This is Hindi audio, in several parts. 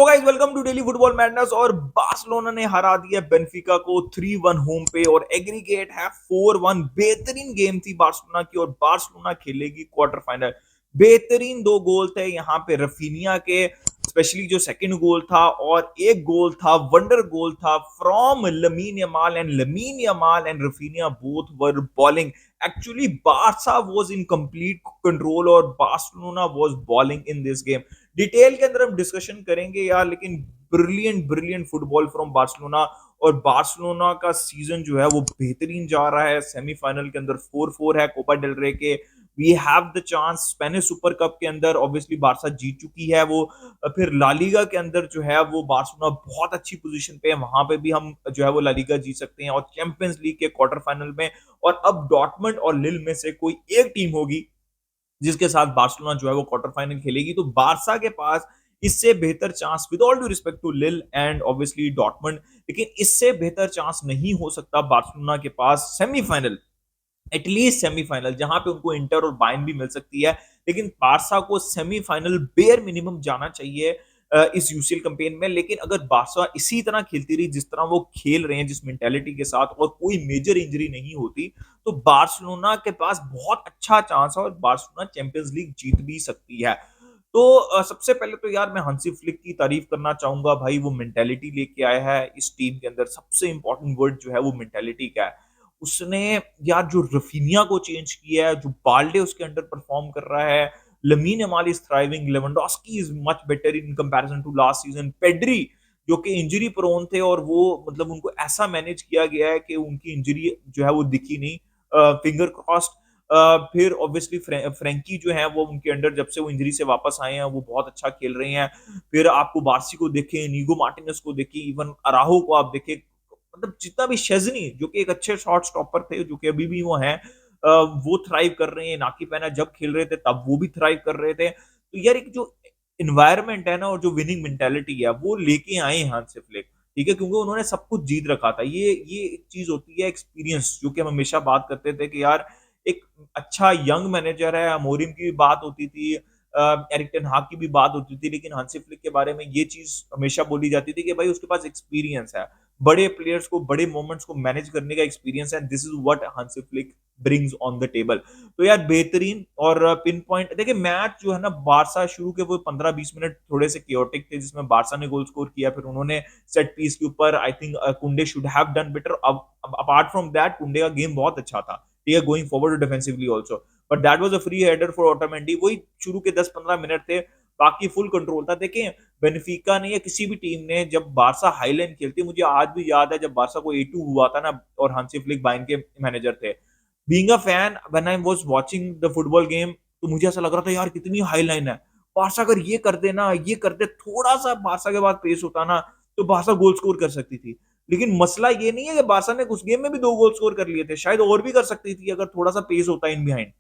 So guys welcome to daily football madness. और बार्सिलोना ने हरा दिया बेंफिका को 3-1 होम पे और एग्रीगेट है 4-1। बेहतरीन गेम थी बार्सिलोना की और बार्सिलोना खेलेगी क्वार्टर फाइनल। बेहतरीन दो गोल थे यहाँ पे रफीनिया के, स्पेशली जो सेकंड गोल था, और एक गोल था, वंडर गोल था from Lamine Yamal and Raphinha both were balling. Actually Barca was in complete control और Barcelona was balling in this game. Detail के अंदर हम डिस्कशन करेंगे यार, लेकिन brilliant brilliant football from Barcelona. और बार्सिलोना का सीजन जो है वो बेहतरीन जा रहा है। सेमीफाइनल के अंदर 4-4 है कोपा डेल रे के। We have the chance. Spanish super cup के अंदर ऑब्वियसली बारसा जीत चुकी है वो। फिर लालीगा के अंदर जो है वो बार्सिलोना बहुत अच्छी पोजीशन पे है, वहां पे भी हम जो है वो लालीगा जीत सकते हैं। और चैंपियंस लीग के क्वार्टर फाइनल में और अब डॉर्टमंड और लिल में से कोई एक टीम होगी जिसके साथ बार्सिलोना जो है वो क्वार्टर फाइनल खेलेगी। तो बारसा के पास इससे बेहतर chance, with all due respect to Lille and obviously Dortmund, लेकिन इससे बेहतर चांस नहीं हो सकता बार्सिलोना के पास सेमीफाइनल, एटलीस्ट सेमीफाइनल, जहां पे उनको इंटर और बायन भी मिल सकती है। लेकिन बारसा को सेमीफाइनल बेयर मिनिमम जाना चाहिए इस यूसीएल कैंपेन में। लेकिन अगर बारसा इसी तरह खेलती रही जिस तरह वो खेल रहे हैं, जिस मेंटेलिटी के साथ, और कोई मेजर इंजरी नहीं होती, तो बार्सिलोना के पास बहुत अच्छा चांस है और बार्सिलोना चैंपियंस लीग जीत भी सकती है। तो सबसे पहले तो यार मैं हांसी फ्लिक की तारीफ करना चाहूंगा। भाई वो मेंटेलिटी लेके आया है इस टीम के अंदर। सबसे इंपॉर्टेंट वर्ड जो है वो मेंटेलिटी का है। उसने यार जो रफीनिया को चेंज किया है, जो बाल्डे उसके अंडर परफॉर्म कर रहा है, Lamine Yamal is thriving, Lewandowski is much better in comparison to last season, Pedri जो कि इंजरी प्रोन थे और वो मतलब उनको ऐसा मैनेज किया गया है कि उनकी इंजरी जो है वो दिखी नहीं, फिंगर क्रॉस्ड। फिर ऑब्वियसली फ्रैंकी जो है वो उनके अंडर जब से वो इंजरी से वापस आए हैं वो बहुत अच्छा खेल रहे हैं। फिर आपको बार्सी को देखें, नीगो मार्टिनेस को देखें, इवन अराहो को आप देखें, मतलब जितना भी शेजनी जो कि एक अच्छे शॉट स्टॉपर थे, जो कि अभी भी वो हैं, वो थ्राइव कर रहे हैं। नाकी पैना जब खेल रहे थे तब वो भी थ्राइव कर रहे थे। तो यार एक जो इन्वायरमेंट है ना और जो विनिंग मेंटेलिटी है वो लेके आए हैं हांसी फ्लिक, ठीक है, क्योंकि उन्होंने सब कुछ जीत रखा था। ये एक चीज होती है एक्सपीरियंस, जो कि हम हमेशा बात करते थे कि यार एक अच्छा यंग मैनेजर है। अमोरिम की भी बात होती थी, एरिक टेन हाग की भी बात होती थी, लेकिन हांसी फ्लिक के बारे में ये चीज हमेशा बोली जाती थी कि भाई उसके पास एक्सपीरियंस है, बड़े प्लेयर्स को, बड़े मोमेंट्स को मैनेज करने का एक्सपीरियंस है। This is what Hansi Flick brings on the table. तो यार बेहतरीन और पिन पॉइंट देखिए। मैच जो है ना, बारसा शुरू के वो 15-20 मिनट थोड़े से केओटिक थे, जिसमें बारसा ने गोल स्कोर किया। फिर उन्होंने सेट पीस के ऊपर I think Kounde should have done better. अब अपार्ट फ्रॉम दैट कुंडे का गेम बहुत अच्छा था, ठीक है, going forward defensively also, but that was a free header for Otamendi. वही शुरू के 10-15 मिनट थे, बाकी फुल कंट्रोल था। देखें, बेनिफिका ने या किसी भी टीम ने जब बारसा हाईलाइन खेलती, मुझे आज भी याद है जब बारसा को 8-2 हुआ था ना और हांसी फ्लिक बाइन के मैनेजर थे। Being a fan when I was watching the football game, तो मुझे ऐसा लग रहा था यार कितनी हाई लाइन है। बारसा अगर ये कर देना, ये कर दे, थोड़ा सा बारसा के बाद पेस होता ना, तो बारसा गोल स्कोर कर सकती थी। लेकिन मसला ये नहीं है कि बारसा ने उस गेम में भी 2 गोल स्कोर कर लिए थे, शायद और भी कर सकती थी अगर थोड़ा सा पेस होता इन बिहाइंड।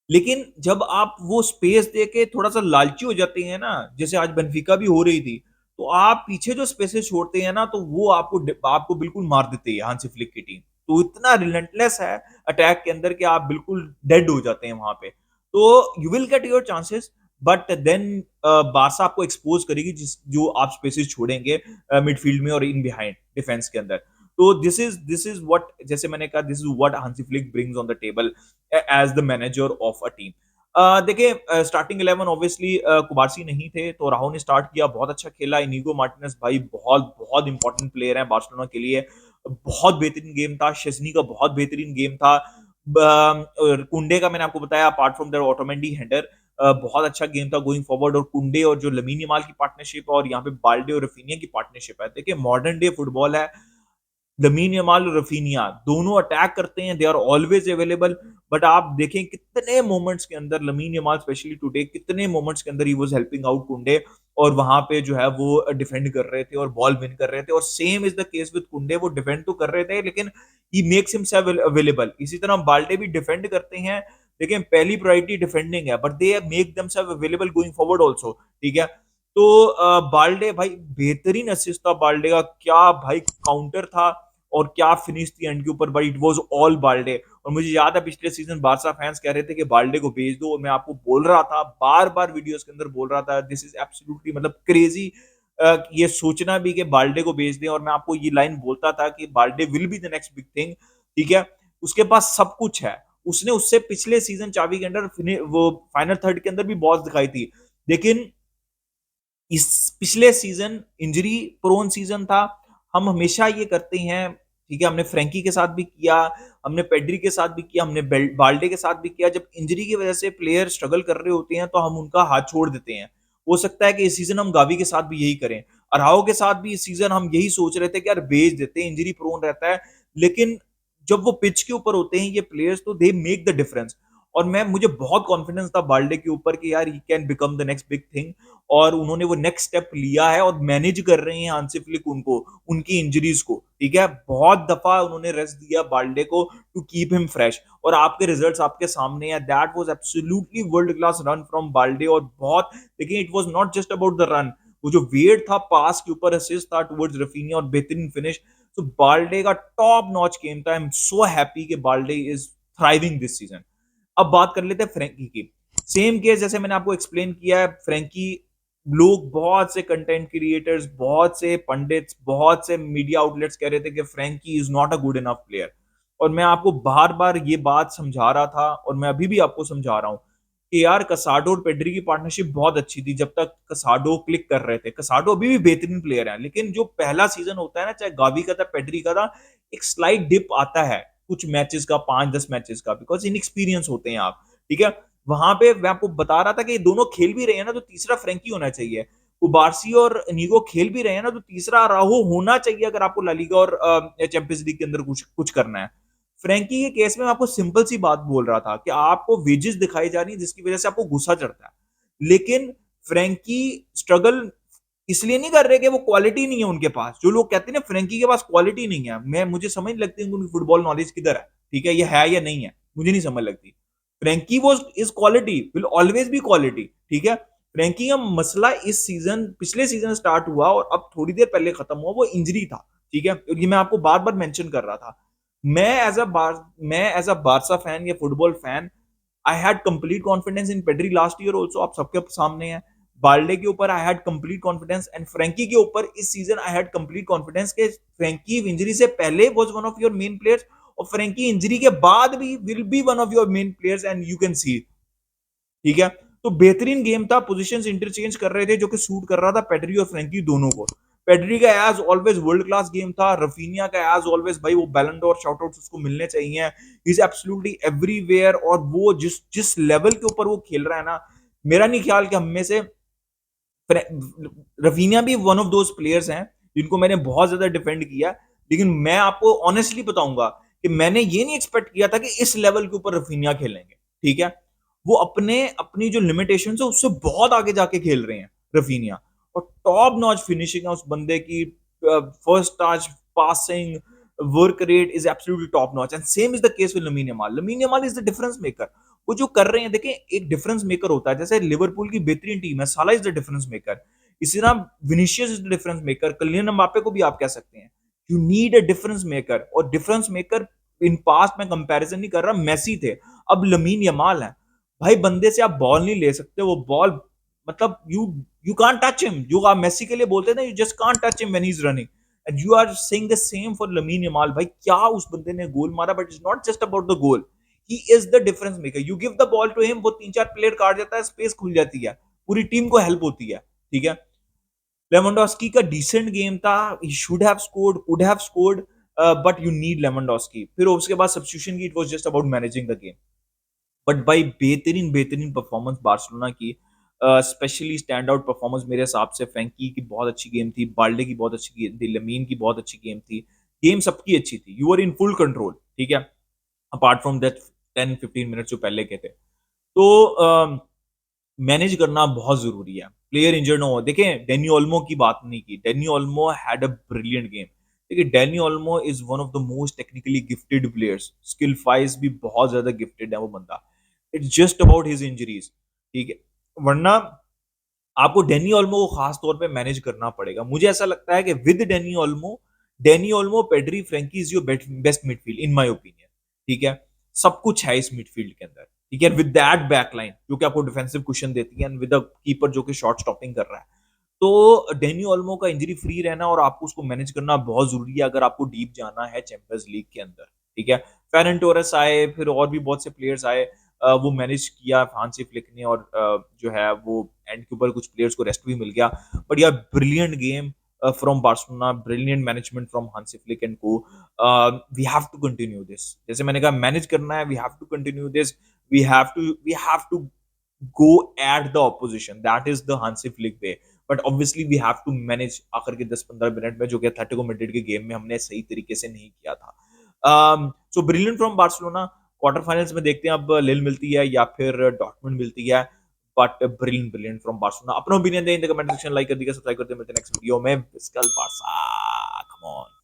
लेकिन जब आप वो स्पेस देके थोड़ा सा लालची हो जाते हैं ना, जैसे आज बेनफिका भी हो रही थी, तो आप पीछे जो स्पेसेस छोड़ते हैं ना, तो वो आपको बिल्कुल मार देते हैं हांसी फ्लिक की टीम। तो इतना रिलेंटलेस है अटैक के अंदर कि आप बिल्कुल डेड हो जाते हैं वहां पे। तो you will get your chances, but then Barca आपको एक्सपोज करेगी जिस जो आप स्पेसेस छोड़ेंगे मिडफील्ड में और इन बिहाइंड डिफेंस के अंदर। तो दिस इज व्हाट, जैसे मैंने कहा, this is what Hansi Flick brings on the table as the manager of a team. देखिए, स्टार्टिंग 11 ऑब्वियसली कुबारसी नहीं थे, तो राहुल ने स्टार्ट किया, बहुत अच्छा खेला। इनिगो मार्टिनेज भाई बहुत बहुत इंपॉर्टेंट प्लेयर है बार्सिलोना के लिए, बहुत बेहतरीन गेम था। शेज़नी का बहुत बेहतरीन गेम था। कुंडे का मैंने आपको बताया, अपार्ट फ्रॉम दैट ऑटोमेंडी हेडर, बहुत अच्छा गेम था गोइंग फॉरवर्ड। और कुंडे और जो लमीन यमाल की पार्टनरशिप है और यहाँ पे बाल्डे और रफीनिया की पार्टनरशिप है। देखिए मॉडर्न डे फुटबॉल है, लमीन यमाल और रफीनिया दोनों अटैक करते हैं, they are always available. But आप देखें कितने मोमेंट्स के अंदर लमीन यमाल, स्पेशली टुडे, कितने मोमेंट्स के अंदर ही वाज हेल्पिंग आउट कुंडे, और वहां पे जो है वो डिफेंड कर रहे थे और बॉल विन कर रहे थे। और same is the case with कुंडे, वो डिफेंड तो कर रहे थे लेकिन ही मेक्स हिमसेल्फ अवेलेबल। इसी तरह बाल्टे भी डिफेंड करते हैं, लेकिन पहली प्रायोरिटी डिफेंडिंग है, but they make themselves available going forward also, ठीक है। तो बाल्डे भाई बेहतरीन असिस्ट था बाल्डे का, क्या भाई काउंटर था और क्या फिनिश थी एंड के ऊपर, but it was all Balde. और मुझे याद है पिछले सीजन बारसा फैंस कह रहे थे कि बाल्डे को भेज दो, और मैं आपको बोल रहा था, बार-बार वीडियोस के अंदर बोल रहा था, दिस इज़ एब्सोल्युटली मतलब क्रेज़ी ये सोचना भी कि बाल्डे को भेज दें, और मैं आपको ये लाइन बोलता था कि Balde will be the next big thing, ठीक है? उसके पास सब कुछ है। उसने उससे पिछले सीजन चावी के अंदर वो फाइनल थर्ड के अंदर भी बॉल्स दिखाई थी। लेकिन इस पिछले सीजन इंजरी प्रोन सीजन था। हम हमेशा ये करते हैं, ठीक है? हमने फ्रैंकी के साथ भी किया, हमने पेड्री के साथ भी किया, हमने बाल्डे के साथ भी किया। जब इंजरी की वजह से प्लेयर स्ट्रगल कर रहे होते हैं, तो हम उनका हाथ छोड़ देते हैं। हो सकता है कि इस सीजन हम गावी के साथ भी यही करें। अराओ के साथ भी इस सीजन हम यही सोच रहे थे कि यार भेज देते हैं, इंजरी प्रोन रहता है। लेकिन जब वो पिच के ऊपर होते हैं ये प्लेयर्स, तो दे मेक द डिफरेंस। और मुझे बहुत कॉन्फिडेंस था बाल्डे के ऊपर कि यार he can become the next big thing, और उन्होंने वो नेक्स्ट स्टेप लिया है और मैनेज कर रहे हैं हांसी फ्लिक उनको, उनकी इंजरीज को, ठीक है? बहुत दफा उन्होंने रेस्ट दिया बाल्डे को टू कीप हिम फ्रेश, और आपके रिजल्ट्स आपके सामने है। That was absolutely world class run from Balde. और बहुत, लेकिन it was not just about the run, वो जो वेट था पास के ऊपर, असिस्ट था टुवर्ड्स रफीनिया और बेहतरीन फिनिश। तो बाल्डे का टॉप नॉच गेम था। आई एम सो हैप्पी कि Balde is thriving this season. अब बात कर लेते हैं फ्रैंकी की। सेम केस जैसे मैंने आपको एक्सप्लेन किया है, फ्रैंकी, लोग, बहुत से कंटेंट क्रिएटर्स, बहुत से पंडित्स, बहुत से मीडिया आउटलेट्स कह रहे थे कि Frenkie is not a good enough player. और मैं आपको बार बार ये बात समझा रहा था, और मैं अभी भी आपको समझा रहा हूं कि यार कसाडो और पेड्री की पार्टनरशिप बहुत अच्छी थी जब तक कसाडो क्लिक कर रहे थे। कसाडो अभी भी बेहतरीन प्लेयर है, लेकिन जो पहला सीजन होता है ना, चाहे गावी का था पेड्री का था, एक स्लाइट डिप आता है कुछ मैचेस का, 5-10 मैचेस का, बिकॉज इनएक्सपीरियंस होते हैं आप, ठीक है? वहां पे मैं आपको बता रहा था कि ये दोनों खेल भी रहे हैं ना, तो तीसरा फ्रैंकी होना चाहिए। उबार्सी और नीगो खेल भी रहे हैं ना, तो तीसरा राहो होना चाहिए अगर आपको ला लीगा और चैंपियंस लीग के अंदर कुछ कुछ करना है। फ्रैंकी के केस में मैं आपको सिंपल सी बात बोल रहा था कि आपको वेजेस दिखाई जा रही है जिसकी वजह से आपको गुस्सा चढ़ता है। लेकिन फ्रैंकी स्ट्रगल इसलिए नहीं कर रहे कि वो क्वालिटी नहीं है उनके पास। जो लोग कहते हैं ना फ्रैंकी के पास क्वालिटी नहीं है, मुझे समझ नहीं लगती उनकी फुटबॉल नॉलेज किधर है, ठीक है? ये है या नहीं है, मुझे नहीं समझ लगती। फ्रैंकी वो is quality, will always be quality, ठीक है? फ्रैंकी का मसला इस सीजन, पिछले सीजन स्टार्ट हुआ और अब थोड़ी देर पहले खत्म हुआ, वो इंजरी था, ठीक है? और ये मैं आपको बार बार मेंशन कर रहा था। मैं एज अ बारसा फैन या football fan, I had complete confidence in Pedri last year also, आप सबके सामने है। बाल्डे के ऊपर I had complete confidence, and Frenkie के ऊपर इस season I had complete confidence कि फ्रैंकी इंजरी से पहले was one of your main players, और फ्रैंकी इंजरी के बाद भी will be one of your main players, and you can see, ठीक है? तो बेहतरीन गेम था, पोजीशंस इंटरचेंज कर रहे थे जो कि सूट कर रहा था पेड्री और फ्रैंकी दोनों को। पेड्री का as always world class game था, रफीनिया का एज ऑलवेज भाई वो बैलन डोर शाउट आउट्स उसको मिलने चाहिए। ही इज एब्सोल्युटली एवरीवेयर, और वो जिस जिस लेवल के ऊपर वो खेल रहा है ना, मेरा नहीं ख्याल कि हम में से रफीनिया भी वन ऑफ दोज प्लेयर्स हैं जिनको मैंने बहुत ज्यादा डिफेंड किया। लेकिन मैं आपको ऑनेस्टली बताऊंगा कि मैंने ये नहीं एक्सपेक्ट किया था कि इस लेवल के ऊपर रफीनिया खेलेंगे, ठीक है? वो अपने अपनी जो लिमिटेशन है उससे बहुत आगे जाके खेल रहे हैं रफीनिया, और टॉप नॉच फिनिशिंग है उस बंदे की। First touch, passing, work rate is absolutely top notch, and same is the case with lamin Yamal. Lamin Yamal is the difference maker. वो जो कर रहे हैं, देखें, एक डिफरेंस मेकर होता है, जैसे लिवरपूल की बेहतरीन टीम है, साला इज द डिफरेंस मेकर, इसी तरह Vinicius is the difference maker, Kylian Mbappe को भी आप कह सकते हैं। You need a difference maker, और डिफरेंस मेकर इन पास्ट में कंपैरिजन नहीं कर रहा, मेसी थे, अब लमीन यमाल है। भाई बंदे से आप बॉल नहीं ले सकते, वो बॉल मतलब यू कांट टच हिम, जो आप मेसी के लिए बोलते थे, you just can't touch him when he is running, and you are saying the same for Lamine Yamal. भाई क्या उस बंदे ने गोल मारा, but it's not just about the goal, he is the difference maker. You give the ball to him, वो 3-4 प्लेयर काट जाता है, स्पेस खुल जाती है, पूरी टीम को हेल्प होती है, ठीक है? लेवेंडोस्की का डिसेंट गेम था, he should have scored, could have scored, but you need Lewandowski. फिर उसके बाद सब्स्टिट्यूशन की, it was just about managing the game. But भाई बेहतरीन बेहतरीन परफॉर्मेंस बार्सिलोना की, स्पेशली स्टैंड आउट परफॉर्मेंस मेरे हिसाब से फ्रैंकी की बहुत अच्छी गेम थी, बाल्डे की बहुत अच्छी गेम थी, लमीन की बहुत अच्छी गेम थी, गेम सबकी अच्छी थी। You are in full control, ठीक है? अपार्ट फ्रॉम दैट 10-15 मिनट जो पहले के थे, तो मैनेज करना बहुत जरूरी है, प्लेयर इंजर्ड ना हो। देखें, डेनी ओल्मो की बात नहीं की, Dani Olmo had a brilliant game. देखिए, Dani Olmo is one of the most technically gifted players, skill wise भी बहुत ज्यादा गिफ्टेड है वो बंदा। It's just about his injuries, ठीक है? वरना आपको डेनी ओल्मो को खास तौर पे मैनेज करना पड़ेगा। मुझे ऐसा लगता है कि with Dani Olmo, Pedri, Frenkie is your best midfield in my opinion, ठीक है? सब कुछ है इस मिडफील्ड के अंदर, ठीक है? विद दैट बैकलाइन जो कि आपको डिफेंसिव कुशन देती है एंड विद अ कीपर जो कि शॉट स्टॉपिंग कर रहा है। तो डेनी ओल्मो का इंजरी फ्री रहना और आपको उसको मैनेज करना बहुत ज़रूरी है अगर आपको डीप जाना है चैंपियंस लीग के अंदर, ठीक है? फेरन टोरेस आए, फिर और भी बहुत से प्लेयर्स आए, वो मैनेज किया हांसी फ्लिक ने और जो है वो एंड के ऊपर कुछ प्लेयर्स को रेस्ट भी मिल गया। बट यार brilliant game from Barcelona, brilliant management from Hansi Flick and co. We have to continue this. जैसे मैंने कहा मैनेज करना है, we have to continue this. We have to go at the opposition. That is the Hansi Flick way. But obviously we have to manage आखिर के 10-15 मिनट में जो कि एथलेटिको मैड्रिड के गेम में हमने सही तरीके से नहीं किया था। So brilliant from Barcelona. Quarter finals में देखते हैं अब लिल मिलती है या फिर डॉर्टमुंड मिलती है। But brilliant brilliant from Barcelona. अपना ओपिनियन दें in the comment section, like कर दीजिए, सब्सक्राइब कर दीजिए। मिलते हैं नेक्स्ट वीडियो में। विस्कल बार्सा, कम ऑन।